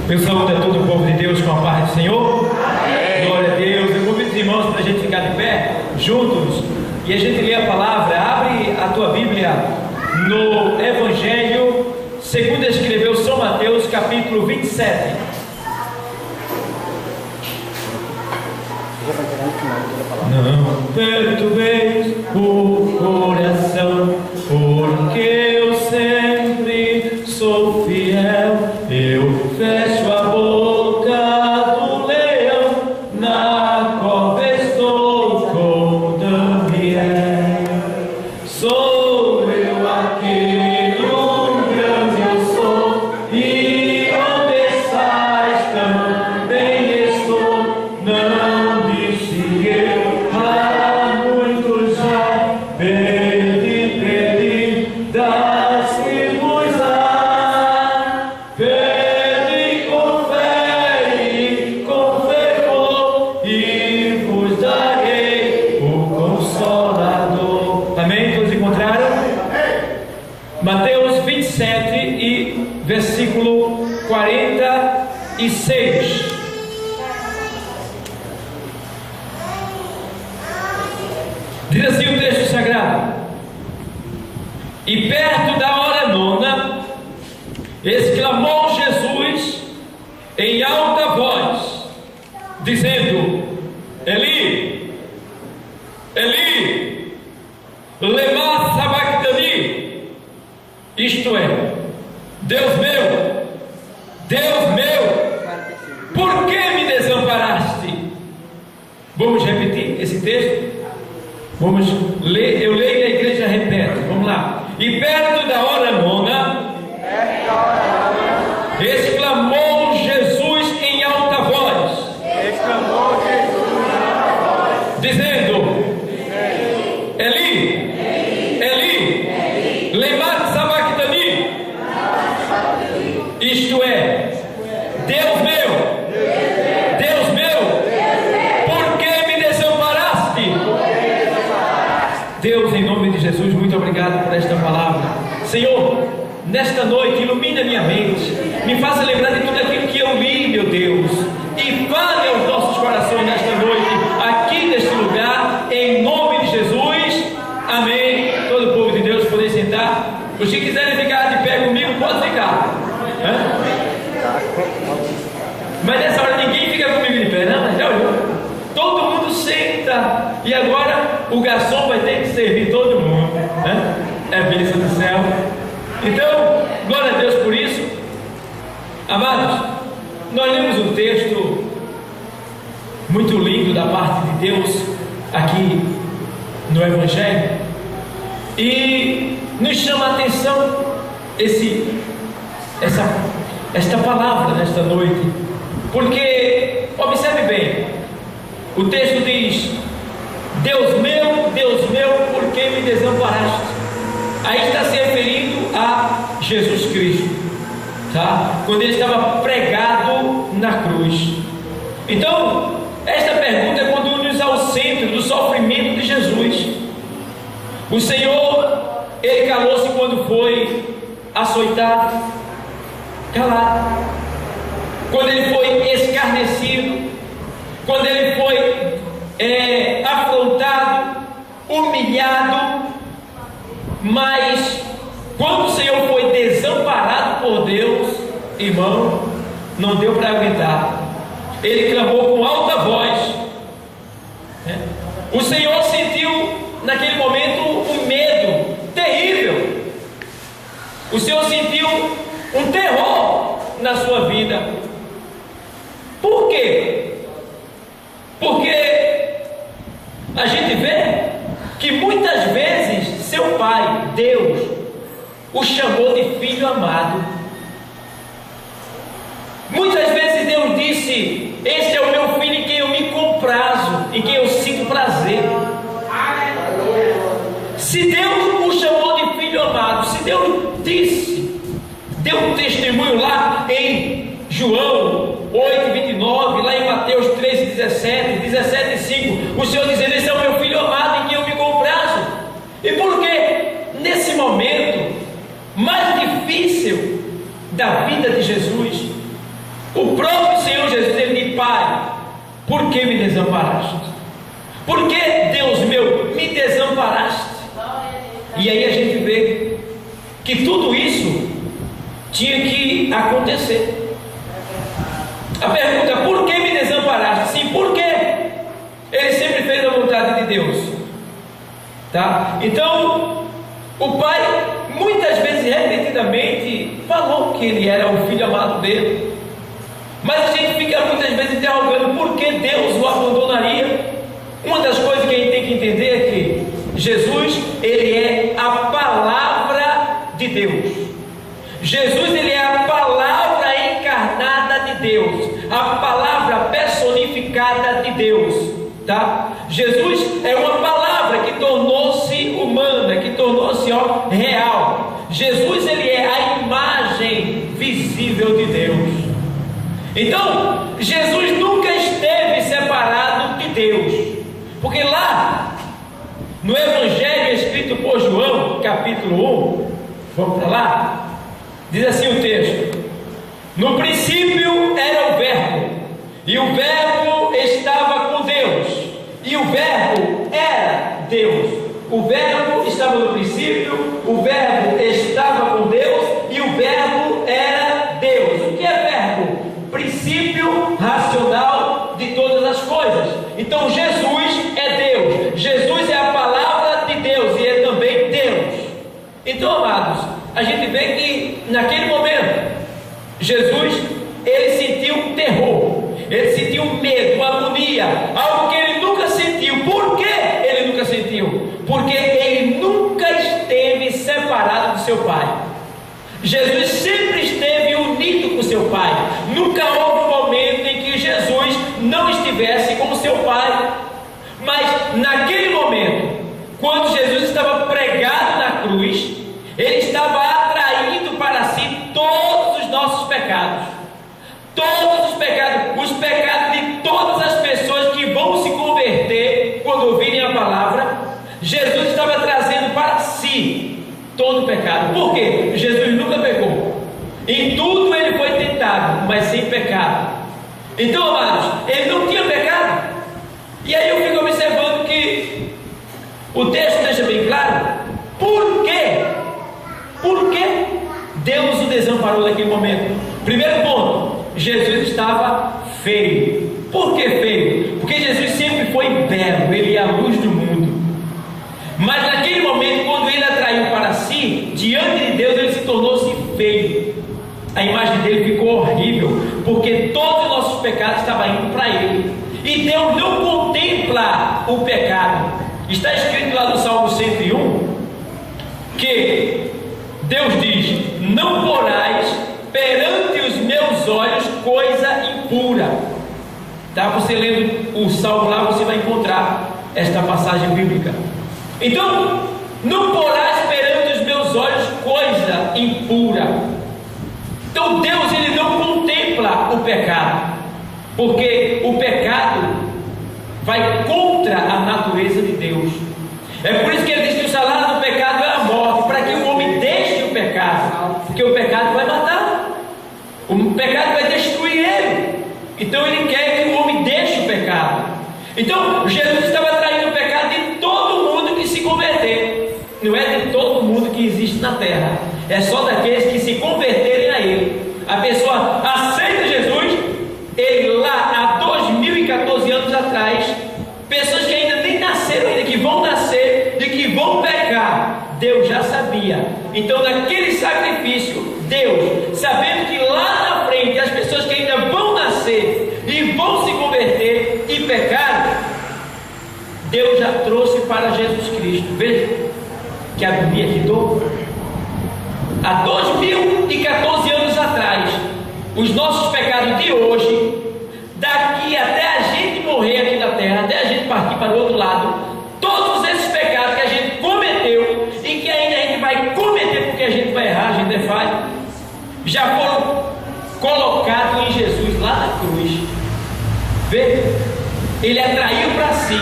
Eu saúdo a todo o povo de Deus com a paz do Senhor. Amém. Glória a Deus. Eu convido os irmãos para a gente ficar de pé, juntos, e a gente lê a palavra. Abre a tua Bíblia no Evangelho segundo escreveu São Mateus, capítulo 27. Não perturbeis o coração, porque eu sempre sou fiel. Eu fecho a boca do leão, na cova estou com Daniel. Sou eu aquele grande eu sou, e onde estás também estou. Não disse eu há muito já, pedi, das-me-vos a pedi com fé e com fervor, e vos darei o Consolador. Amém? Todos encontraram? Mateus 27 e versículo 46. Diz assim o texto sagrado: e perto da hora nona, exclamou Jesus em alta voz, dizendo: Eli, Eli, lema sabachthani, isto é, Deus meu, por que me desamparaste? Vamos repetir esse texto? Vamos ler, eu leio e a igreja repete. Vamos lá. E perto da hora nona, exclamou Jesus em alta voz, dizendo: Eli, Eli, lema sabachthani, isto é, Deus meu, por que me desamparaste? Deus, em nome de Jesus, muito obrigado por esta palavra. Senhor, nesta noite, ilumina minha mente, me faça lembrar de tudo aquilo que eu li, meu Deus, e fale aos nossos corações nesta noite, aqui neste lugar, em nome de Jesus. Amém. Todo o povo de Deus pode sentar. Os que quiserem ficar de pé comigo, pode ficar. Mas nessa hora ninguém fica comigo de pé, não? Já olhou? Todo mundo senta, e agora o garçom vai ter que servir todo mundo, né? É a bênção do céu. Então, glória a Deus por isso. Amados, nós lemos um texto muito lindo da parte de Deus aqui no Evangelho, e nos chama a atenção esta palavra nesta noite, porque observe bem, o texto diz: Deus meu, por que me desamparaste? Aí está se referindo a Jesus Cristo, tá? Quando ele estava pregado na cruz. Então, esta pergunta conduz-nos ao centro do sofrimento de Jesus. O Senhor, ele calou-se quando foi açoitado, calado. Quando ele foi escarnecido, quando ele foi afrontado, humilhado. Mas quando o Senhor foi desamparado por Deus, irmão, não deu para aguentar. Ele clamou com alta voz. O Senhor sentiu naquele momento um medo terrível. O Senhor sentiu um terror na sua vida. Por quê? Porque a gente vê que muitas vezes seu pai, Deus, o chamou de filho amado. Muitas vezes Deus disse: este é o meu filho em quem eu me comprazo, em quem eu sinto prazer. Se Deus o chamou de filho amado, se Deus disse, deu um testemunho lá em João 8:29, lá em Mateus 13:17, 17:5, o Senhor dizendo: esse é o meu filho amado em quem eu me comprazo. E por quê? Nesse momento mais difícil da vida de Jesus, O próprio Senhor Jesus, ele diz: Pai, por que me desamparaste? Por que, Deus meu, me desamparaste? E aí a gente vê que tudo isso tinha que acontecer. A pergunta: por que me desamparaste? Sim, por quê? Ele sempre fez a vontade de Deus, tá? Então, o pai, muitas vezes, repetidamente, falou que ele era o filho amado dele. Mas a gente fica muitas vezes interrogando por que Deus o abandonaria. Uma das coisas que a gente tem que entender é que Jesus, ele é a palavra de Deus. Jesus, ele é a palavra encarnada de Deus, a palavra personificada de Deus, tá? Jesus é uma palavra que tornou-se humana, que tornou-se real. Jesus, ele é a imagem visível de Deus. Então, Jesus nunca esteve separado de Deus, porque lá no Evangelho escrito por João, capítulo 1, vamos para lá, diz assim o texto: no princípio era o Verbo, e o Verbo estava com Deus, e o Verbo era Deus. O Verbo estava no princípio, o Verbo estava com Deus, e o Verbo era Deus. O que é verbo? Princípio racional de todas as coisas. Então Jesus é Deus, Jesus é a palavra de Deus e é também Deus. Então, amados, a gente vê que naquele momento Jesus, ele sentiu terror, ele sentiu medo, agonia, algo que ele nunca sentiu. Por que ele nunca sentiu? Porque ele nunca esteve separado do seu Pai. Jesus sempre esteve unido com seu Pai. Nunca houve um momento em que Jesus não estivesse com o seu Pai. Mas naquele momento, quando Jesus estava pregado na cruz, ele estava atraindo para si todos os nossos pecados. Todos os pecados de todas as pessoas que vão se converter quando ouvirem a palavra. Jesus estava trazendo para si todo o pecado. Por quê? Jesus nunca pecou. Em tudo ele foi tentado, mas sem pecado. Então, amados, ele não tinha pecado. E aí eu fico observando que o texto deixa bem claro por quê? Por que Deus o desamparou naquele momento? Primeiro ponto: Jesus estava feio. Por que feio? Porque Jesus sempre foi belo, ele é a luz do mundo. Mas naquele momento, quando ele atraiu para si, diante de Deus, ele se tornou-se feio. A imagem dele ficou horrível, porque todos os nossos pecados estavam indo para ele. E Deus não contempla o pecado. Está escrito lá no Salmo 101 que Deus diz: não porás perante os meus olhos coisa impura. Tá? Você lendo o Salmo lá, você vai encontrar esta passagem bíblica. Então, não porás perante os meus olhos coisa impura. Então Deus, ele não contempla o pecado, porque o pecado vai contra a natureza de Deus. É por isso que ele diz que o salário do pecado é a morte, para que o homem deixe o pecado, porque o pecado vai matar, o pecado vai destruir ele. Então ele quer que o homem deixe o pecado. Então Jesus estava traindo o pecado de todo mundo que se converter. Não é de todo mundo que existe na terra, é só daqueles que se converterem a ele. A pessoa aceita Jesus. Ele lá há 2014 anos atrás, pessoas que ainda nem nasceram ainda, que vão nascer e que vão pecar, Deus já sabia. Então naquele sacrifício, Deus, sabendo que lá na frente as pessoas que ainda vão nascer e vão se converter e pecar, Deus já trouxe para Jesus Cristo. Veja que agonia que dou. Há 2014 anos atrás, os nossos pecados de hoje, daqui até a gente morrer aqui na terra, até a gente partir para o outro lado, todos esses pecados que a gente cometeu e que ainda a gente vai cometer, porque a gente vai errar, a gente é falho, já foram colocados em Jesus lá na cruz. Vê? Ele atraiu para si,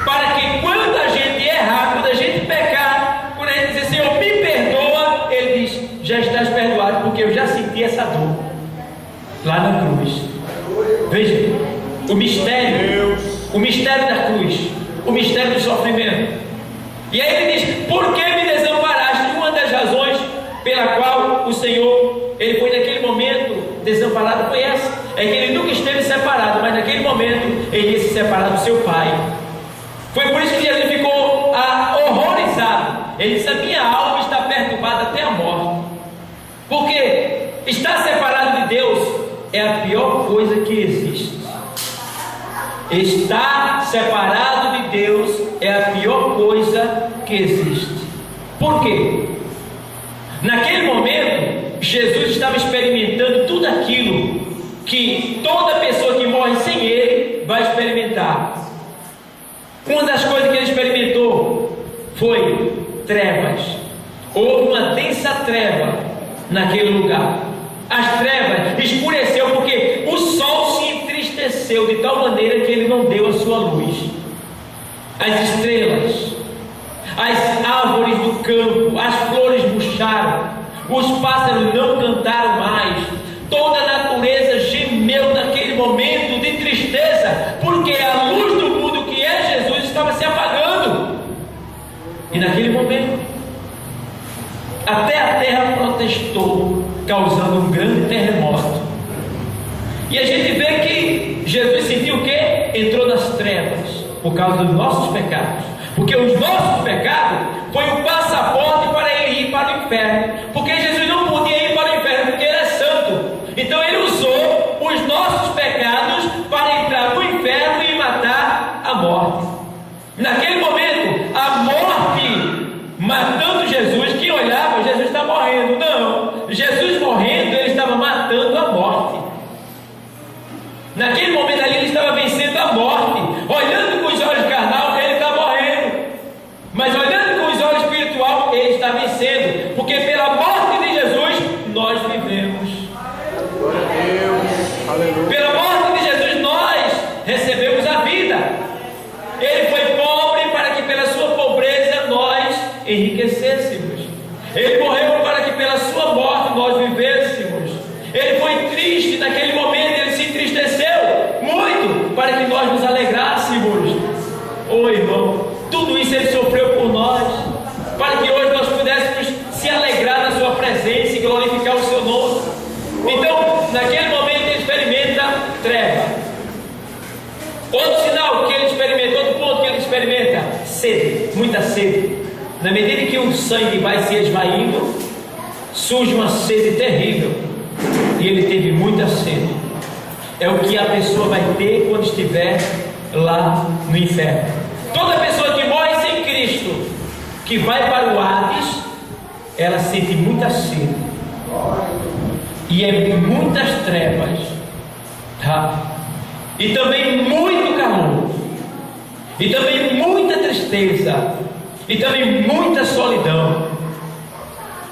para que quando a gente errar, quando a gente pecar, quando a gente dizer: Senhor, me perdoa, ele diz: já estás perdoado, porque eu já senti essa dor. lá na cruz. Veja, o mistério da cruz, o mistério do sofrimento. E aí ele diz: por que me desamparaste? Uma das razões pela qual o Senhor, ele foi naquele momento desamparado foi essa, é que ele nunca esteve separado, mas naquele momento ele ia se separar do seu pai. Foi por isso que Jesus ficou horrorizado. Ele disse: a minha alma está perturbada até a morte. Porque estar separado de Deus é a pior coisa que existe. Estar separado de Deus é a pior coisa que existe. Por quê? Naquele momento, Jesus estava experimentando tudo aquilo que toda pessoa que morre sem Ele vai experimentar. Uma das coisas que ele experimentou foi trevas. Houve uma densa treva naquele lugar. As trevas escureceu porque o sol se entristeceu de tal maneira que ele não deu a sua luz. As estrelas, as árvores do campo, as flores murcharam, os pássaros não cantaram mais, toda a natureza gemeu naquele momento de tristeza, porque a luz do mundo que é Jesus estava se apagando. E naquele momento, até a terra protestou, causando um grande terremoto. E a gente vê que Jesus sentiu o quê? Entrou nas trevas, por causa dos nossos pecados. Porque os nossos pecados foi o passaporte para ele ir para o inferno. Porque Jesus não podia ir para o inferno, porque ele é santo. Então ele usou os nossos pecados para entrar no inferno e matar a morte. Naquele momento, a morte matando Jesus, que olhava, Jesus está morrendo. Não, Jesus morrendo, ele estava matando a morte. Naquele momento ali, ele estava vencendo a morte. Olhando com os olhos carnal, ele está morrendo. Mas olhando com os olhos espiritual, ele está vencendo. Porque pela morte de Jesus, nós vivemos. Pela morte de Jesus, nós recebemos a vida. Ele foi pobre para que pela sua pobreza nós enriquecêssemos. Ele morreu para que pela sua morte nós vivêssemos. Ele foi triste naquele momento, ele se entristeceu muito para que nós nos alegrássemos. Oh irmão, tudo isso ele sofreu por nós, para que hoje nós pudéssemos se alegrar na sua presença e glorificar o seu nome. Então, naquele momento ele experimenta treva. Outro sinal que ele experimenta, outro ponto que ele experimenta: sede, muita sede. Na medida que o sangue vai se esvaindo, surge uma sede terrível. E ele teve muita sede. É o que a pessoa vai ter quando estiver lá no inferno. Toda pessoa que morre sem Cristo, que vai para o Hades, ela sente muita sede. E é muitas trevas, tá? E também muito calor. E também muita tristeza. E também muita solidão.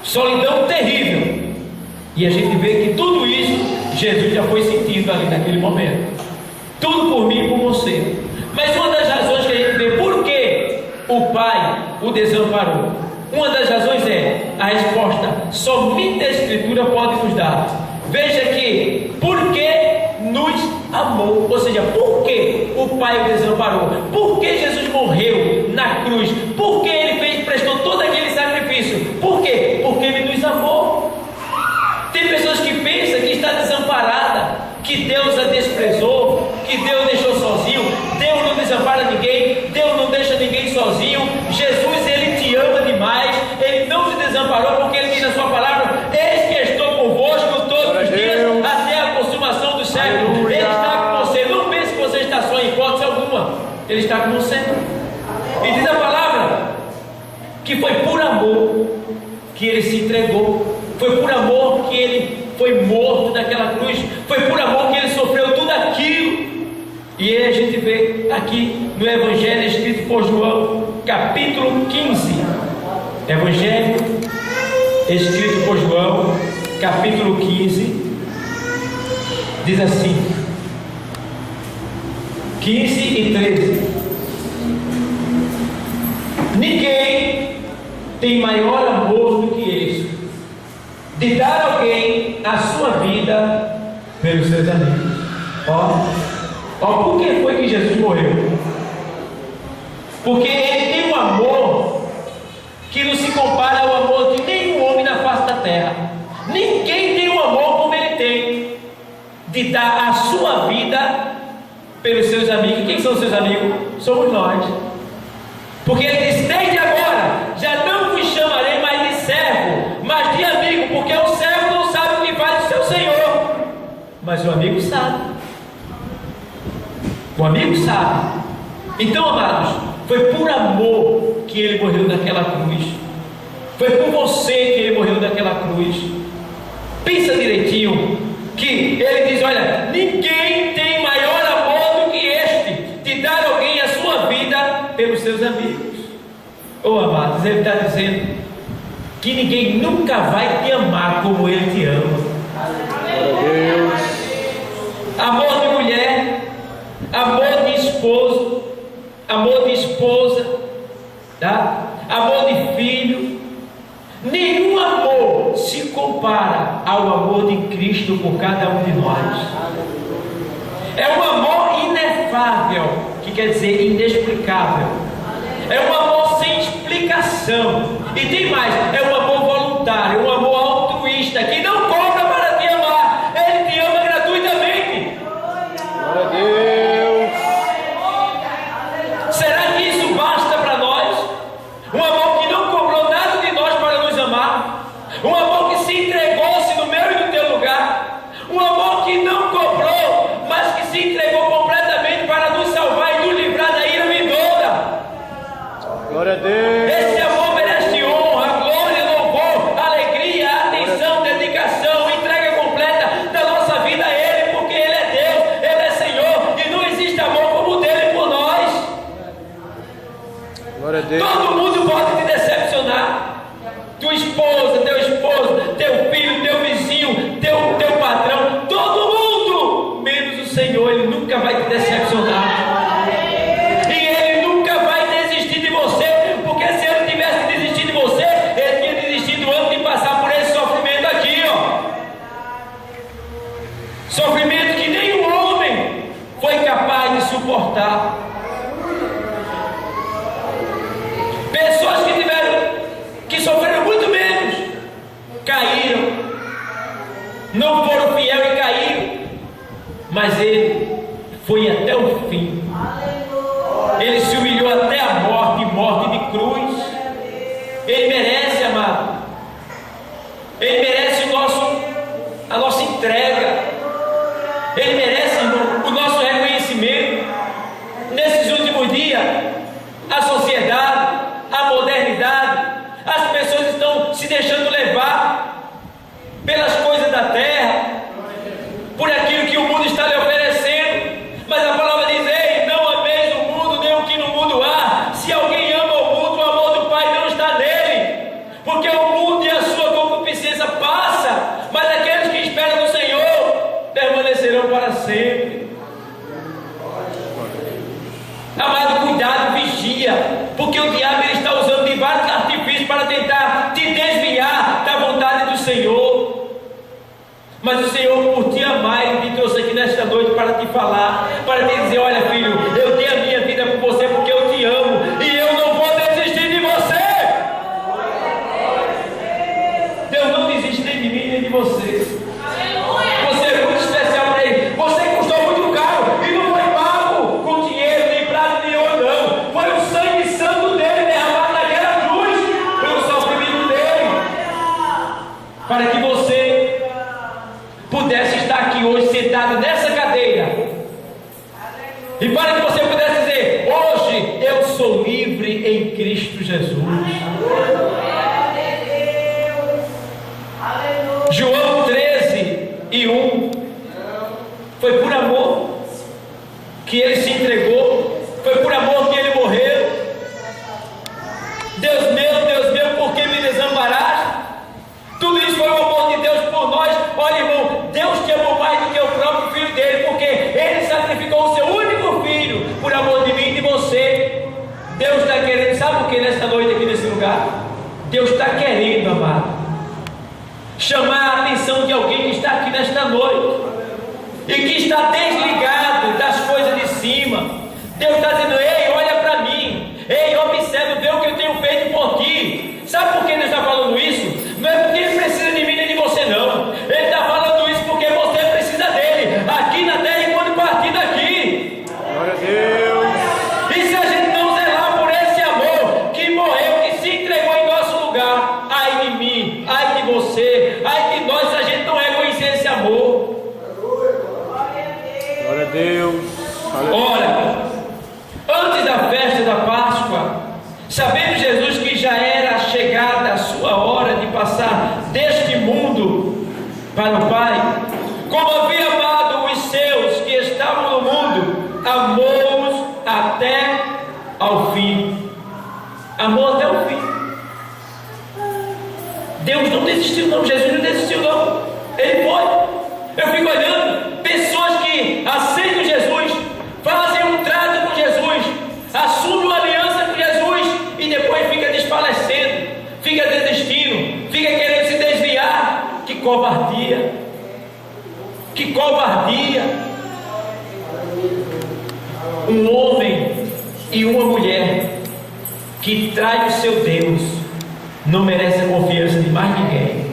Solidão terrível. E a gente vê que tudo isso Jesus já foi sentindo ali naquele momento. Tudo por mim e por você. Mas uma das razões que a gente vê por que o Pai o desamparou, uma das razões é a resposta somente a Escritura pode nos dar. Veja que porque nos amou, ou seja, por que o Pai o desamparou, por que Jesus morreu na cruz, por que ele prestou todo aquele sacrifício, por quê? Porque ele nos amou. Tem pessoas que pensam que está desamparada, que Deus a desprezou, que Deus deixou sozinho. Deus não desampara ninguém, Deus não deixa ninguém sozinho. Jesus, ele te ama demais, ele não te desamparou, porque ele diz na sua palavra: eis que estou convosco todos os dias até a consumação dos séculos. Ele está com você. Não pense que você está só em hipótese alguma, ele está com você. E diz a palavra que foi por amor que ele se entregou. Foi por amor que ele foi morto naquela cruz. Foi por amor que ele sofreu tudo aquilo. E aí a gente vê aqui no Evangelho escrito por João, capítulo 15. Evangelho escrito por João, capítulo 15. Diz assim: 15 e 13. Ninguém tem maior amor do que este, de dar alguém a sua vida pelos seus amigos. Por que foi que Jesus morreu? Porque Ele tem um amor que não se compara ao amor de nenhum homem na face da terra. Ninguém tem um amor como Ele tem, de dar a sua vida pelos seus amigos. Quem são os seus amigos? Somos nós. Porque Ele disse: desde agora já não vos chamarei mais de servo, mas de amigo, porque o servo não sabe o que faz o seu Senhor, mas o amigo sabe. O amigo sabe. Então, amados, foi por amor que Ele morreu naquela cruz. Foi por você que Ele morreu naquela cruz. Pensa direitinho, que Ele diz: olha, ninguém tem maior amor do que este, de dar alguém a sua vida pelos seus amigos. Amados, Ele está dizendo que ninguém nunca vai te amar como Ele te ama. Amor de mulher, amor de esposo, amor de esposa, tá? Amor de filho. Nenhum amor se compara ao amor de Cristo por cada um de nós. É um amor inefável, que quer dizer inexplicável. É um amor sem explicação. E tem mais, é um amor voluntário, um amor altruísta, que não cobra para te amar. Ele te ama gratuitamente. Glória a Deus. Será que isso basta para nós? Um amor que não cobrou nada de nós para nos amar. Um amor que se entregou-se no meu e no teu lugar. Um amor que não cobrou, mas que se entregou completamente para nos salvar e nos livrar da ira vindoura. Glória a Deus. Esse amor merece honra, glória, louvor, alegria, atenção, dedicação, entrega completa da nossa vida a Ele, porque Ele é Deus, Ele é Senhor, e não existe amor como o dele por nós. Glória a Deus. Todo mundo pode te decepcionar. Tua esposa, teu esposo, teu filho, teu vizinho, teu patrão, todo mundo, menos o Senhor. Ele nunca vai te decepcionar. E Ele nunca vai desistir de você, porque se Ele tivesse desistido de você, Ele tinha desistido antes de passar por esse sofrimento aqui, sofrimento que nenhum homem foi capaz de suportar. Pessoas que sofreram muito menos, caíram, não foram fiéis e caíram, mas Ele foi até o fim. Ele se humilhou até a morte de cruz. Ele merece, amado. Ele merece a nossa entrega. Ele merece, irmão, o nosso reconhecimento. Nesses últimos dias, a sociedade, a modernidade, as pessoas estão se deixando levar pelas coisas da terra, por aquilo que o mundo está lhe oferecendo. Mas a palavra diz: ei, não ameis o mundo, nem o que no mundo há. Se alguém ama o mundo, o amor do Pai não está nele. Porque o mundo e a sua concupiscência passa, mas aqueles que esperam no Senhor permanecerão para sempre. Amado, cuidado, vigia, porque o diabo ele está usando de vários artifícios para tentar te desviar da vontade do Senhor. Mas o Senhor, por te amar, Ele me trouxe aqui nesta noite para te falar, para te dizer: olha, filho, eu tenho a minha vida por você porque eu te amo, e eu não vou desistir de você. Deus não desiste nem de mim nem de você. Você é muito especial para Ele. Você custou muito caro, e não foi pago com dinheiro, nem prata, nem ouro, não. Foi o sangue santo dele derramado naquela cruz, pelo sofrimento dele, para que você pudesse estar aqui hoje sentado nessa cadeira, e para que você pudesse dizer: hoje eu sou livre em Cristo Jesus. João 13:1. Foi por amor que Ele se entregou, foi por amor que Ele morreu. Deus meu, por que me desamparaste? Tudo isso foi o amor de Deus por nós. Olha, irmão, Deus te amou mais do que o próprio Filho dele, porque Ele sacrificou o seu único Filho por amor de mim e de você. Deus está querendo, sabe o que nessa noite aqui nesse lugar? Deus está querendo, amado, chamar a atenção de alguém que está aqui nesta noite. e que está desligado das coisas de cima. Deus está dizendo: ei, olha para mim, ei, observe, vê o que eu tenho feito por ti. Sabe por que Deus está falando isso? Não é porque Ele precisa de mim nem de você, não. Ele está falando isso porque você precisa dele, aqui na terra e quando partir daqui. Glória a Deus. E se a gente não zelar por esse amor que morreu, que se entregou em nosso lugar, ai de mim, ai de você, ai de nós, se a gente não reconhecer esse amor. Glória a Deus. Ora, antes da festa da Páscoa, sabendo Jesus que já era chegada a sua hora de passar deste mundo para o Pai, como havia amado os seus que estavam no mundo, amou-os até ao fim. Amou até o fim. Deus não desistiu, não. Jesus não desistiu, não. Ele foi. Eu fico olhando pessoas que aceitam Jesus, fazem um trato com Jesus, assumem uma aliança com Jesus e depois fica desfalecendo, fica desistindo, fica querendo se desviar. Que covardia! Que covardia! Um homem e uma mulher que trai o seu Deus não merece a confiança de mais ninguém.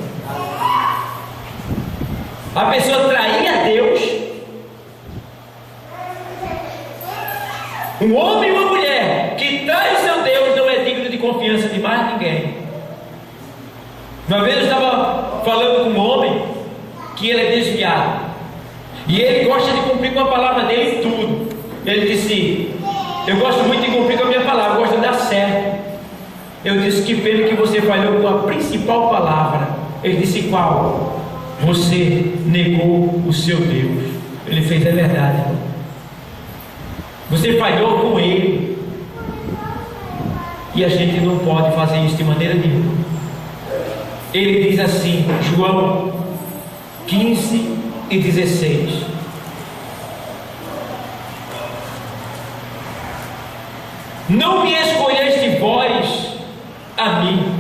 A pessoa trair a Deus. Um homem e uma mulher que trai o seu Deus não é digno de confiança de mais ninguém. Uma vez eu estava falando com um homem que ele é desviado e ele gosta de cumprir com a palavra dele em tudo. Ele disse: eu gosto muito de cumprir com a minha palavra, eu gosto de dar certo. Eu disse: que pena que você falhou com a principal palavra. Ele disse: qual? Você negou o seu Deus. Ele fez: é verdade. Você falhou com Ele. E a gente não pode fazer isso de maneira nenhuma. Ele diz assim, João 15 e 16: não me escolheste vós a mim,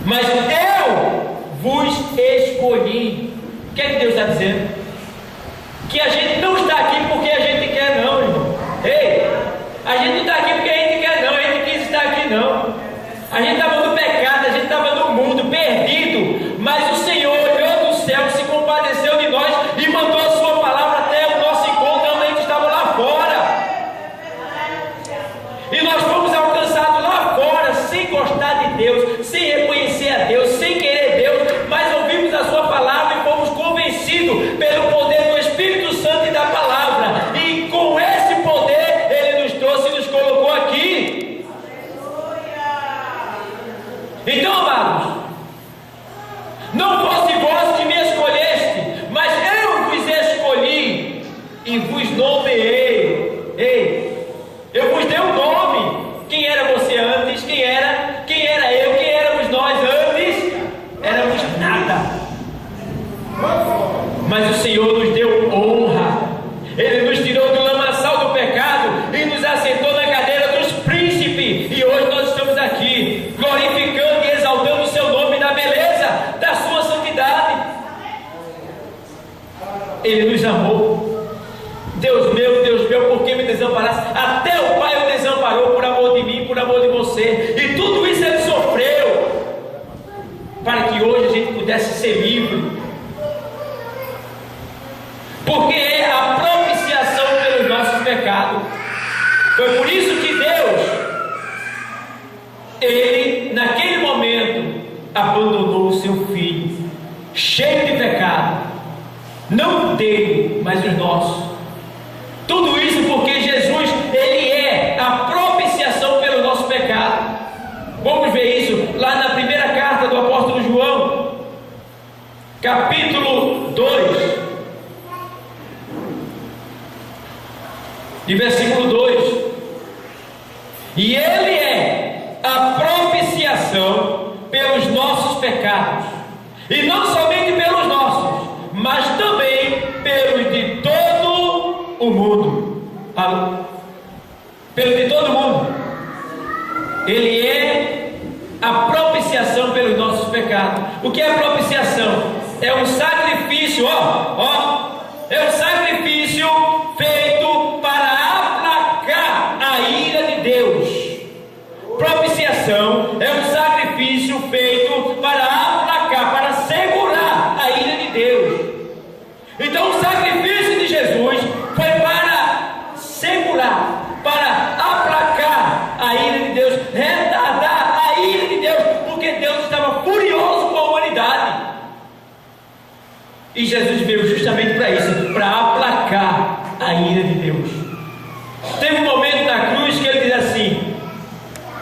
mas eu vos escolhi. O que é que Deus está dizendo? Que a gente não está aqui porque a gente quer, não, irmão. Ei, a gente não está aqui porque a gente quer, não. A gente quis estar aqui, não. A gente estava no pecado, a gente estava no mundo perdido, mas o Senhor olhou do céu, se compadeceu de nós e mandou a sua palavra até o nosso encontro, onde a gente estava lá fora. E nós fomos alcançados lá fora, sem gostar de Deus, sem reconhecer a Deus, sem querer Deus, mas ouvimos a sua palavra e fomos convencidos pelo poder do Espírito Santo e da palavra. E com esse poder Ele nos trouxe e nos colocou aqui. Então, amados, não fosse vós que me escolheste, mas eu vos escolhi e vos nomeei. Ei, eu vos dei um nome. Quem era você antes? Quem era eu? Quem éramos nós antes? Éramos nada. Mas o Senhor nos deu honra. Ele nos tirou do lamaçal do pecado e nos assentou na cadeira dos príncipes. E hoje nós estamos aqui, glorificando e exaltando o seu nome na beleza da sua santidade. Ele nos amou. Deus meu, por que me desamparaste? Até o Pai o desamparou por amor de mim, por amor de você. E tudo isso Ele sofreu para que hoje a gente pudesse ser livre. Porque é a propiciação pelos nossos pecados. Foi por isso que Deus, Ele naquele momento abandonou o seu filho, cheio de pecado, não dele, mas os nossos. Tudo isso porque Jesus, Ele é a propiciação pelo nosso pecado. Vamos ver isso lá na primeira carta do apóstolo João, capítulo 2, de versículo 2: e Ele é a propiciação pelos nossos pecados, e não somente pelos nossos, mas também pelos de todo o mundo. Pelo de todo mundo. Ele é a propiciação pelos nossos pecados. O que é a propiciação? É um sacrifício, é um sacrifício E Jesus veio justamente para isso, para aplacar a ira de Deus. Teve um momento na cruz que ele diz assim: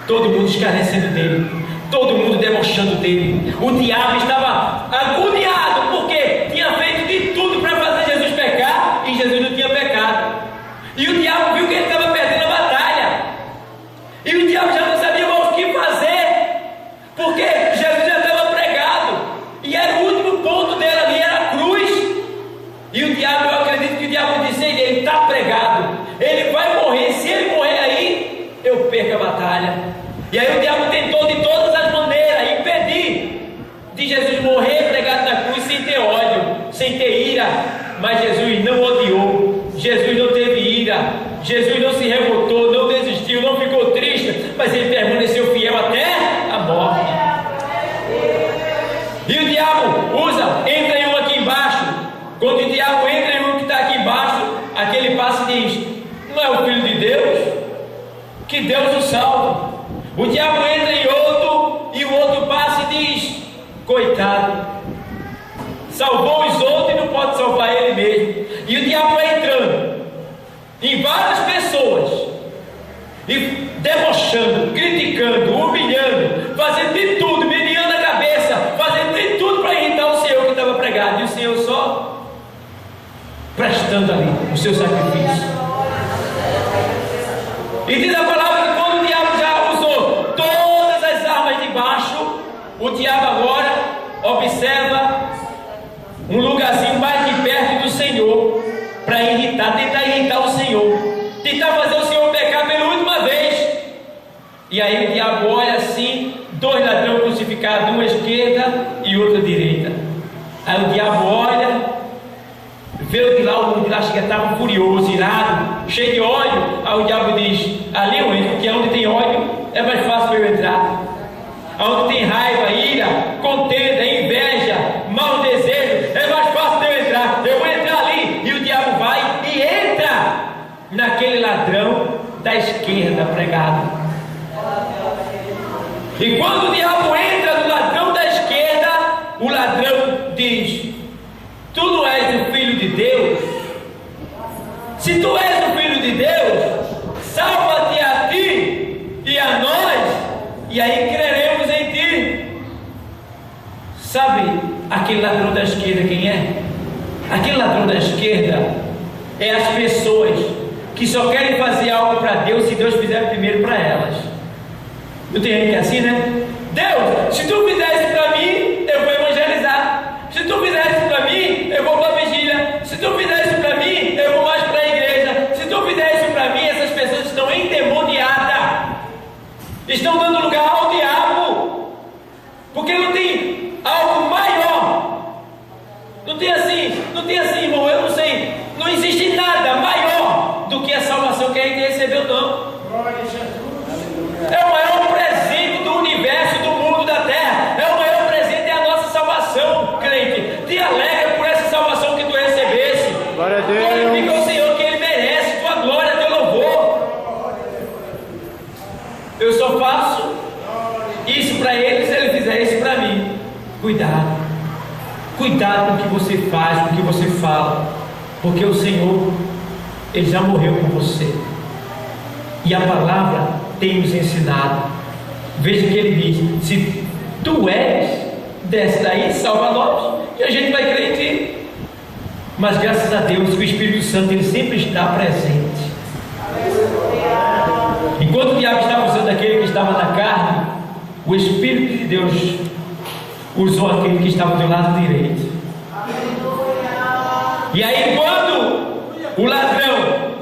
todo mundo escarnecendo dele, todo mundo debochando dele. O diabo estava agoniado porque tinha feito de tudo para fazer Jesus pecar e Jesus não tinha pecado. E o diabo viu que ele estava perdendo a batalha. E o diabo já não sabia mais o que fazer, porque Jesus já estava pregado e era o último ponto dele ali, era a cruz. E o diabo, eu acredito que o diabo disse: ele está pregado, ele vai morrer. Se ele morrer aí, eu perco a batalha. E aí o diabo tentou de todas as maneiras impedir de Jesus morrer pregado na cruz sem ter ódio, sem ter ira. Mas Jesus não odiou, Jesus não teve ira, Jesus não se revoltou, não desistiu, não ficou triste, mas ele permaneceu fiel até a morte. E o diabo entra em um aqui embaixo. Quando o diabo entra em um que está aqui embaixo, aquele passa e diz: não é o Filho de Deus? Que Deus o salve. O diabo entra em outro, e o outro passa e diz: coitado, salvou os outros e não pode salvar ele mesmo. E o diabo vai entrando em várias pessoas e debochando, criticando, humilhando, fazendo de tudo, meneando a cabeça, fazendo de tudo para irritar o Senhor que estava pregado, e o Senhor só prestando ali o seu sacrifício. E diz a palavra que quando o diabo já usou todas as armas de baixo, o diabo agora observa um lugarzinho mais de perto do Senhor, para tentar irritar o Senhor, tentar fazer o Senhor pecar pela última vez. E aí o diabo olha assim, dois ladrões crucificados, uma à esquerda e outra à direita. Aí o diabo olha, vê o de lá chega, estava furioso, irado, cheio de ódio. Aí o diabo diz: ali eu entro, porque onde tem ódio é mais fácil para eu entrar. Onde tem raiva, ira, contenda, inveja, mau desejo, é mais fácil de eu entrar. Eu vou entrar ali. E o diabo vai e entra naquele ladrão da esquerda pregado. E quando o diabo entra no ladrão da esquerda, o ladrão diz: tu não és o Filho de Deus? Se tu és o Filho de Deus, salva-te a ti e a nós, e aí creremos em ti. Sabe aquele ladrão da esquerda quem é? Aquele ladrão da esquerda é as pessoas que só querem fazer algo para Deus se Deus fizer primeiro para elas. Não tem gente que é assim, né? Deus, se tu fizer isso para mim, eu vou evangelizar. Se tu fizer isso para mim, eu vou para a vigília. Se tu fizer isso para mim, eu vou mais para a igreja. Se tu fizer isso para mim, essas pessoas estão endemoniadas, estão dando lugar ao diabo, porque não tem algo maior. Não tem assim, irmão, eu não sei, não existe nada maior do que a salvação que a gente recebeu, não. É o maior presente do universo, do mundo, da terra. É o maior presente, é a nossa salvação, crente. Te alegra por essa salvação que tu recebesse. Glória a Deus. Glorifica o Senhor, que Ele merece tua glória, teu louvor. Eu só faço isso para Ele se Ele fizer isso para mim. Cuidado com o que você faz, com o que você fala, porque o Senhor, Ele já morreu por você, e a palavra tem nos ensinado. Veja que Ele diz: se tu és, desce daí, salva nós, e a gente vai crer em ti. Mas graças a Deus que o Espírito Santo Ele sempre está presente. Enquanto o diabo estava usando aquele que estava na carne, o Espírito de Deus usou aquele que estava do lado direito. E aí quando o ladrão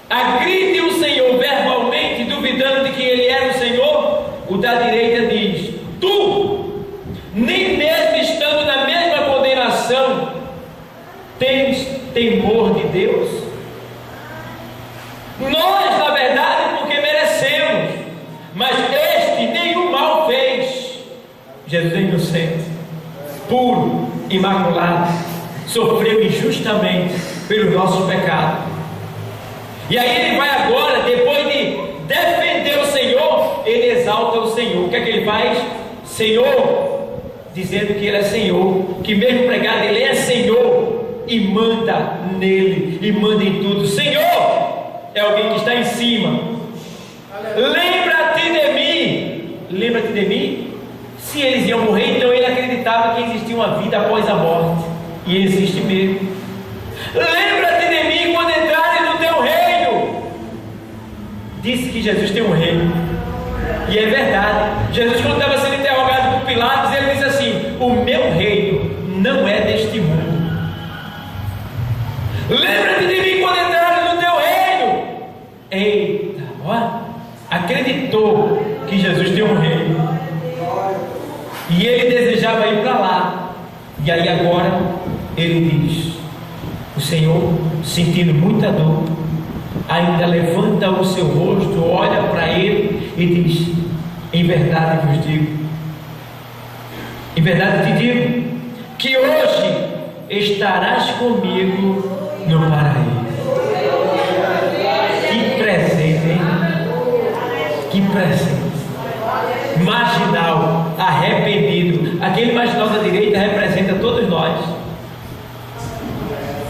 agride o Senhor verbalmente, duvidando de que ele era o Senhor, o da direita diz: tu, nem mesmo estando na mesma condenação, tens temor de Deus? Nós, na verdade, porque merecemos, mas este nenhum mal fez. Jesus é inocente, puro, imaculado, sofreu injustamente pelo nosso pecado. E aí ele vai agora, depois de defender o Senhor, ele exalta o Senhor. O que é que ele faz? Senhor, dizendo que Ele é Senhor, que mesmo pregado Ele é Senhor, e manda nele, e manda em tudo. Senhor é alguém que está em cima. Lembra-te de mim. Lembra-te de mim. Se eles iam morrer, então ele acreditava que existia uma vida após a morte, e existe mesmo. Lembra-te de mim quando entrares no teu reino. Disse que Jesus tem um reino, e é verdade. Jesus, quando estava sendo interrogado por Pilatos, ele disse assim: o meu reino não é deste mundo. Lembra-te de mim quando entrares no teu reino. Eita, ó, acreditou que Jesus tem um reino, e ele desejava ir para lá. E aí agora ele diz: o Senhor, sentindo muita dor, ainda levanta o seu rosto, olha para ele e diz: em verdade vos digo, em verdade te digo, que hoje estarás comigo no paraíso. Que presente, hein? Que presente. Marginal, arrependido. Aquele marginal da direita representa todos nós,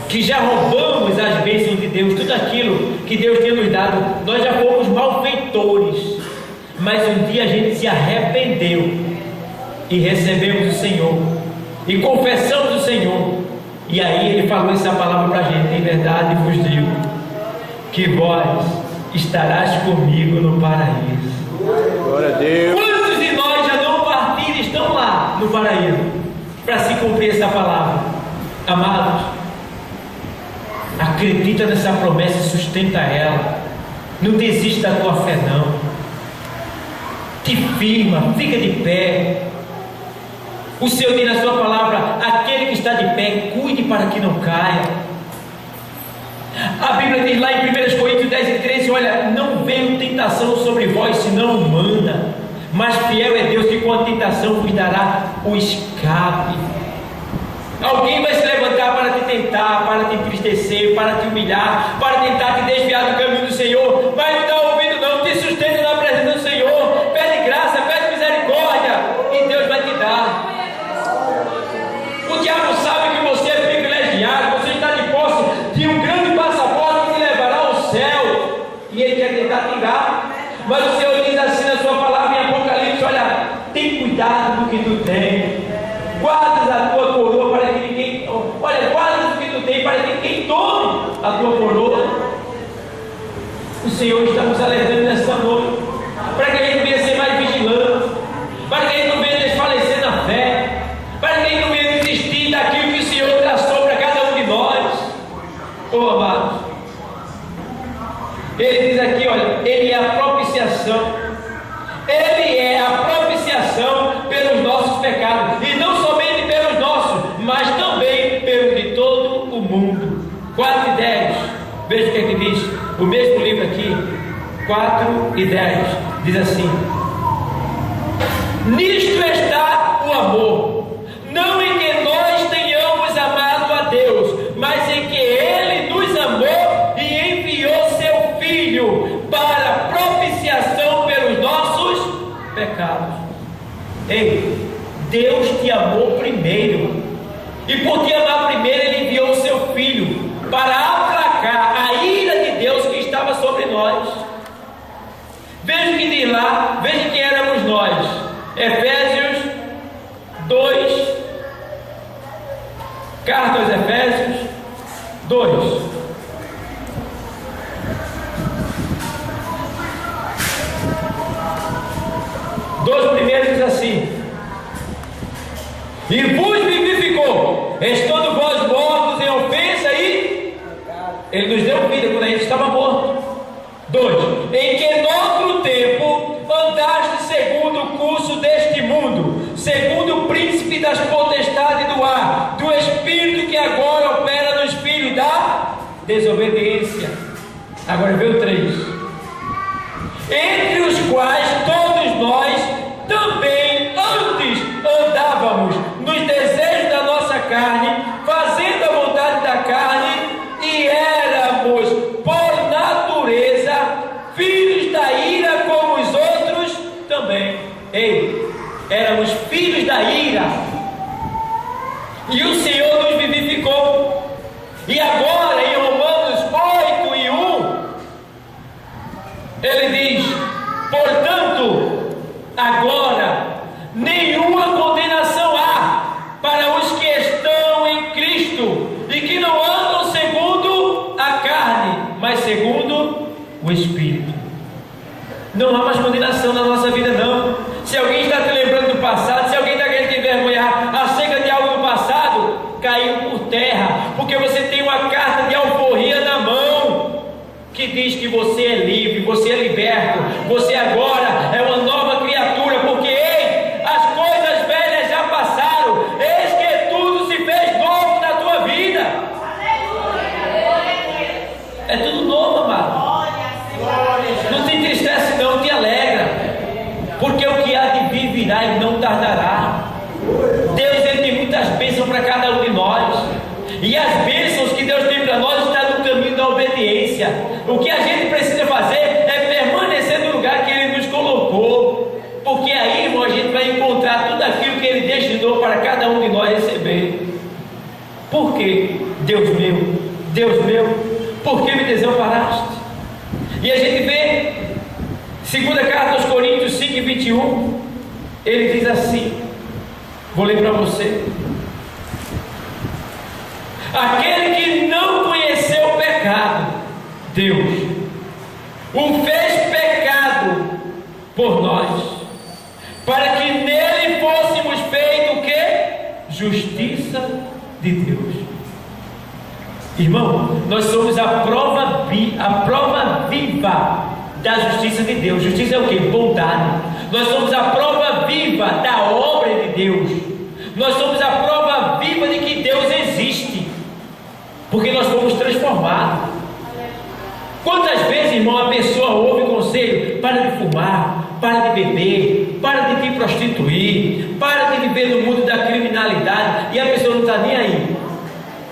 que já roubamos as bênçãos de Deus, tudo aquilo que Deus tinha nos dado. Nós já fomos malfeitores, mas um dia a gente se arrependeu e recebemos o Senhor e confessamos o Senhor, e aí Ele falou essa palavra para a gente: em verdade vos digo, que vós estarás comigo no paraíso. Glória a Deus. Quantos de nós já não partiram e estão lá no paraíso para se cumprir essa palavra? Amados, acredita nessa promessa e sustenta ela. Não desista da tua fé, não. Te firma, fica de pé. O Senhor diz na sua palavra: aquele que está de pé, cuide para que não caia. A Bíblia diz lá em 1 Coríntios 10:13: olha, não veio tentação sobre vós senão humana, mas fiel é Deus que com a tentação vos dará o escape. Alguém vai se levantar para te tentar, para te entristecer, para te humilhar, para tentar te desviar do caminho do Senhor, mas não está ouvindo não. Te sustenta na presença do Senhor, pede graça, pede misericórdia, e Deus vai te dar. O diabo sabe que você é privilegiado, você está de posse de um grande passaporte que te levará ao céu, e ele quer tentar tirar. Mas o Senhor diz assim na sua palavra em Apocalipse: olha, tem cuidado do que tu tens, guardas a tua coroa para que ninguém, olha, guarda o que tu tens para que ninguém tome a tua coroa. O Senhor está nos alertando nesta noite, para que a gente venha ser mais vigilante, para que a gente não venha desfalecer na fé, para que a gente não venha desistir daquilo que o Senhor traçou para cada um de nós. Oh, amados, Ele diz aqui, olha, Ele é a propiciação. Ele é a propiciação pelos nossos pecados, e não somente pelos nossos, mas também pelo de todo o mundo. 4:10, veja o que é que diz o mesmo livro aqui, 4:10, diz assim: nisto está o amor, não em que nós tenhamos amado a Deus, mas em que Ele nos amou e enviou seu Filho para propiciação pelos nossos pecados. Ei, Deus te amou primeiro, e por te amar primeiro, Ele enviou o seu Filho para aplacar a ira de Deus que estava sobre nós. Veja o que diz lá, veja quem éramos nós. Efésios 2, carta aos Efésios 2. Dois primeiros diz assim: e vos vivificou, estando vós mortos em ofensa, e Ele nos deu vida quando a gente estava morto. 2. Em que noutro tempo andaste segundo o curso deste mundo, segundo o príncipe das potestades do ar, do espírito que agora opera nos filhos da desobediência. Agora vê o 3. Entre os quais todos nós também antes andávamos nos desejos da nossa carne, fazendo a vontade da carne, e éramos por natureza filhos da ira como os outros também. Ei, éramos filhos da ira e o Senhor nos vivificou. E agora em Romanos 8:1, ele diz: portanto, agora nenhuma condenação há para os que estão em Cristo e que não andam segundo a carne, mas segundo o Espírito. Não há mais condenação na nossa vida, não. Se alguém está te lembrando do passado, se alguém está querendo te envergonhar acerca de algo do passado, caiu por terra, porque você tem uma carta de alforria na mão, que diz que você é livre, você é liberto, você agora é uma nova criatura, porque ei, as coisas velhas já passaram, eis que tudo se fez novo na tua vida. É tudo novo, amado. Não te entristece não, te alegra, porque o que há de vir virá e não tardará. Deus, ele tem muitas bênçãos para cada um de nós, e as bênçãos que Deus tem para nós estão no caminho da obediência. O que a gente precisa fazer é permanecer no lugar que Ele nos colocou, porque aí, irmão, a gente vai encontrar tudo aquilo que Ele destinou para cada um de nós receber. Por quê? Deus meu, por que me desamparaste? E a gente vê, segunda carta aos Coríntios 5:21, ele diz assim, vou ler para você: aquele que não conheceu o pecado, Deus o fez pecado por nós, para que nele fôssemos feitos o quê? Justiça de Deus. Irmão, nós somos a prova viva da justiça de Deus. Justiça é o que? Bondade. Nós somos a prova viva da obra de Deus. Nós somos a prova viva de que Deus existe, porque nós fomos transformados. Quantas vezes, irmão, a pessoa ouve o conselho: para de fumar, para de beber, para de te prostituir, para de viver no mundo da criminalidade, e a pessoa não está nem aí.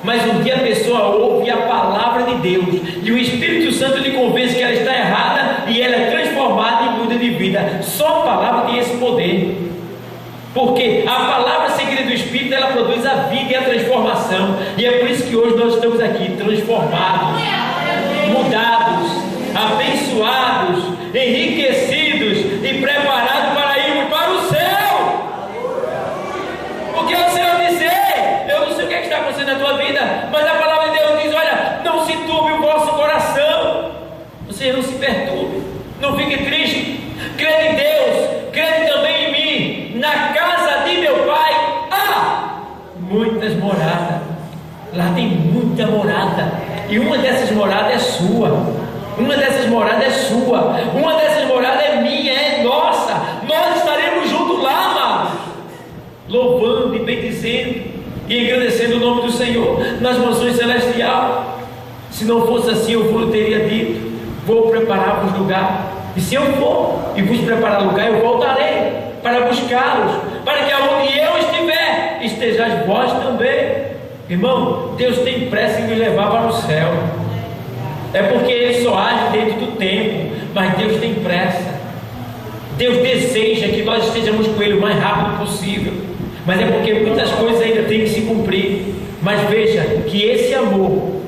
Mas um dia a pessoa ouve a palavra de Deus, e o Espírito Santo lhe convence que ela está errada, e ela é transformada e muda de vida. Só a palavra tem esse poder, porque a palavra seguida do Espírito, ela produz a vida e a transformação. E é por isso que hoje nós estamos aqui transformados, mudados, abençoados, enriquecidos e preparados para irmos para o céu. Porque o Senhor dizer, eu não sei o que está acontecendo na tua vida, mas a palavra de Deus diz: olha, não se turbe o vosso coração. Você não se perturbe, não fique triste, crede em Deus, crede também em mim. Na casa de meu pai há muitas moradas. Lá tem muita morada, e uma dessas moradas é sua. Uma dessas moradas é sua, uma dessas moradas é minha, é nossa. Nós estaremos juntos lá, amados, louvando e bendizendo e engrandecendo o nome do Senhor nas mansões celestiais. Se não fosse assim, eu teria dito: vou preparar-vos lugar. E se eu for e vos preparar lugar, eu voltarei para buscá-los, para que aonde eu estiver, estejais vós também. Irmão, Deus tem pressa em nos levar para o céu. É porque Ele só age dentro do tempo, mas Deus tem pressa. Deus deseja que nós estejamos com Ele o mais rápido possível, mas é porque muitas coisas ainda têm que se cumprir. Mas veja que esse amor,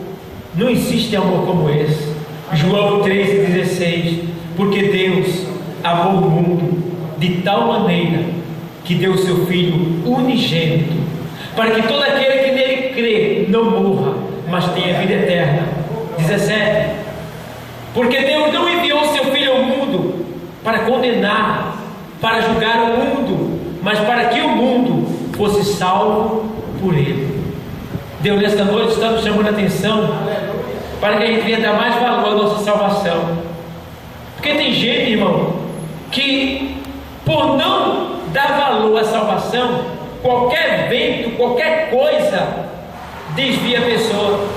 não existe amor como esse. João 13,16: porque Deus amou o mundo de tal maneira que deu o seu Filho unigênito, para que todo aquele que nele crê não morra, mas tenha vida eterna. 17: porque Deus não enviou o seu Filho ao mundo para condenar, para julgar o mundo, mas para que o mundo fosse salvo por Ele. Deus nesta noite está nos chamando a atenção para que a gente venha dar mais valor à nossa salvação. Porque tem gente, irmão, que por não dar valor à salvação, qualquer vento, qualquer coisa desvia a pessoa,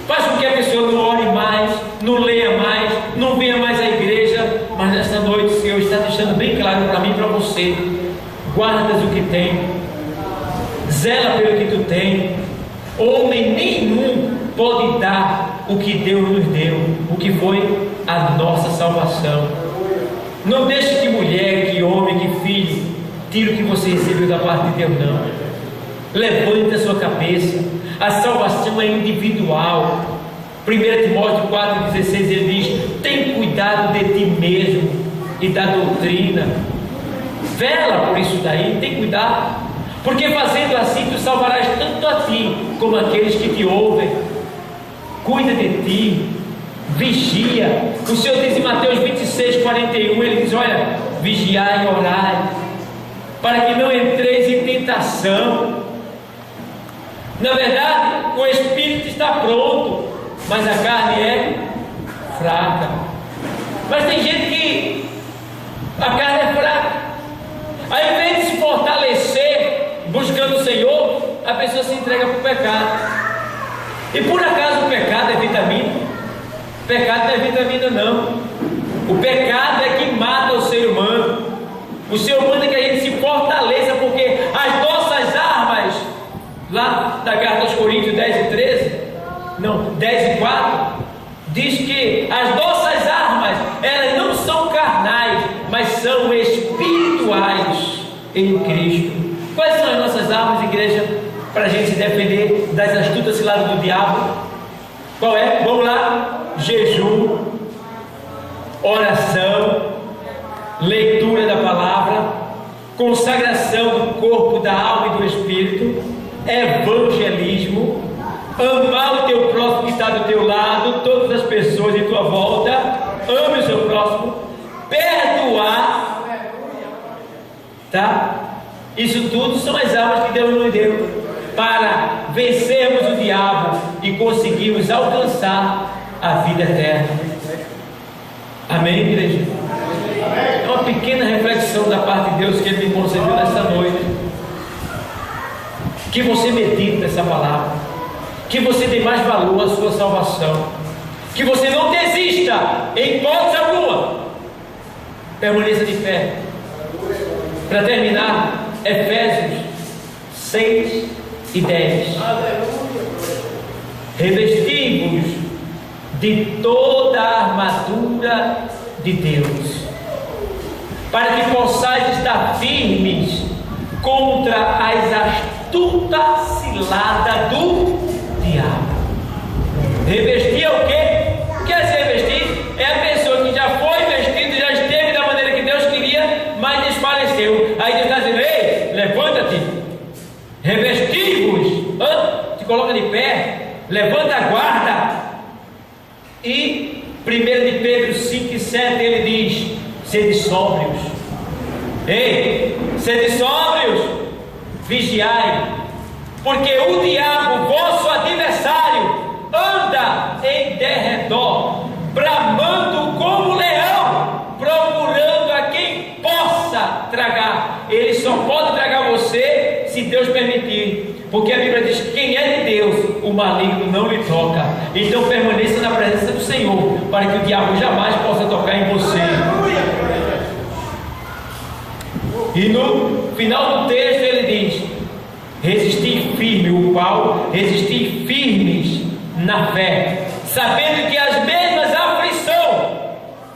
faz com que a pessoa não ore mais, não leia mais, não venha mais à igreja. Mas nesta noite o Senhor está deixando bem claro para mim e para você: guardas o que tem, zela pelo que tu tem. Homem nenhum pode dar o que Deus nos deu, o que foi a nossa salvação. Não deixe que mulher, que homem, que filho tire o que você recebeu da parte de Deus, não. Levante a sua cabeça. A salvação é individual. 1 Timóteo 4,16 ele diz: tem cuidado de ti mesmo e da doutrina. Vela por isso daí, tem cuidado, porque fazendo assim tu salvarás tanto a ti como aqueles que te ouvem. Cuida de ti, vigia. O Senhor diz em Mateus 26:41, ele diz: olha, vigiai e orai, para que não entreis em tentação. Na verdade, o espírito está pronto, mas a carne é fraca. Mas tem gente que a carne é fraca. Aí, ao invés de se fortalecer buscando o Senhor, a pessoa se entrega para o pecado. E por acaso o pecado é vitamina? Pecado não é vitamina, não. O pecado é que mata o ser humano. O ser humano é que a gente se fortaleça, porque as nossas armas, lá da carta aos Coríntios 10:4, diz que as nossas armas, elas não são carnais, mas são espirituais em Cristo. Quais são as nossas armas, igreja, para a gente se defender das astutas ciladas do diabo? Qual é? Vamos lá: jejum, oração, leitura da palavra, consagração do corpo, da alma e do espírito, evangelismo, amar o teu próximo que está do teu lado, todas as pessoas em tua volta, ame o seu próximo, perdoar, tá? Isso tudo são as armas que Deus nos deu para vencermos o diabo e conseguirmos alcançar a vida eterna. Amém, igreja? É uma pequena reflexão da parte de Deus que Ele me concedeu nesta noite. Que você medite nessa palavra, que você dê mais valor à sua salvação, que você não desista em hipótese alguma. Permaneça de fé. Para terminar, Efésios 6:10. Revestivos de toda a armadura de Deus, para que possais estar firmes contra as astuta cilada do diabo. Revestir é o quê? O que é se revestir? É a pessoa que já foi vestida, já esteve da maneira que Deus queria, mas desfaleceu. Aí Deus está dizendo: ei, levanta-te, revestivos, te coloca de pé, levanta a guarda. E 1 de Pedro 5:7 ele diz: sede sóbrios. Ei, sede sóbrios, vigiai, porque o diabo, vosso adversário, anda em derredor, bramando como leão, procurando a quem possa tragar. Ele só pode tragar você se Deus permitir, porque a Bíblia diz que quem é de Deus, o maligno não lhe toca. Então permaneça na presença do Senhor, para que o diabo jamais possa tocar em você. E no final do texto ele diz: resistir firme, o qual resistir firmes na fé, sabendo que as mesmas aflições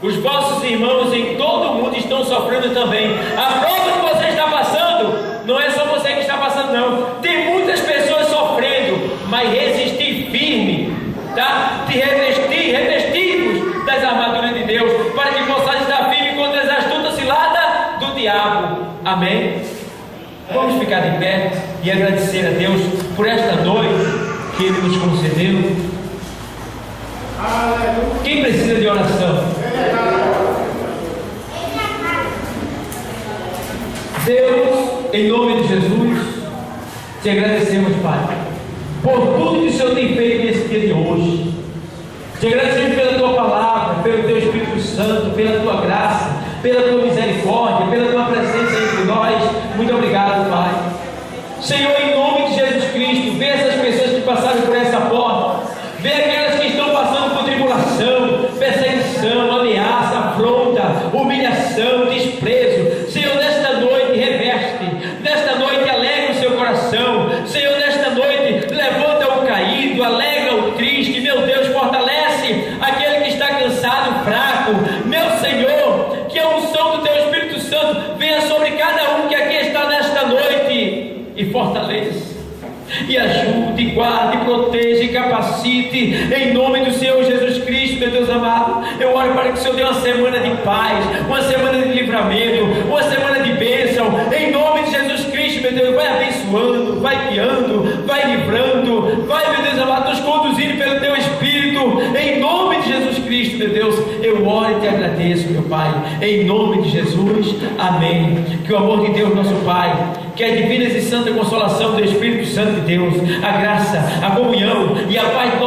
os vossos irmãos em todo o mundo estão sofrendo também. A prova que você está passando não é só você que está passando, não. Tem muitas pessoas sofrendo, mas resistir firme, tá? Te revestimos das armaduras de Deus, para que possais estar firme contra as astutas ciladas do diabo. Amém? Vamos ficar de pé e agradecer a Deus por esta noite que Ele nos concedeu. Quem precisa de oração? Deus, em nome de Jesus, te agradecemos, Pai, por tudo que o Senhor tem feito nesse dia de hoje. Te agradecemos pela tua palavra, pelo teu Espírito Santo, pela tua graça, pela tua misericórdia, pela tua presença entre nós. Muito obrigado, Pai. Senhor, em nome de Jesus Cristo, vê essas pessoas que passaram por essa porta, vê aquelas que estão passando por tribulação, perseguição, ameaça, afronta, humilhação, desprezo. Senhor, nesta noite reveste, nesta noite alegra o seu coração. Senhor, nesta noite levanta o caído, alegra o triste. Meu Deus, fortalece aquele que está cansado, fraco. Meu Senhor, que a unção do teu Espírito Santo venha sobre cada um que aqui está nesta noite e fortaleça. e ajude, guarde, proteja e capacite, em nome do Senhor Jesus Cristo, meu Deus amado. Eu oro para que o Senhor dê uma semana de paz, uma semana de livramento, uma semana de bênção, em nome de Jesus Cristo, meu Deus. Vai abençoando, vai guiando, vai livrando, vai, meu Deus amado, nos conduzindo pelo teu Espírito, em nome de Jesus Cristo, meu Deus. Eu oro e te agradeço, meu Pai, em nome de Jesus, amém. Que o amor de Deus, nosso Pai, que a divina e santa consolação do Espírito Santo de Deus, a graça, a comunhão e a paz do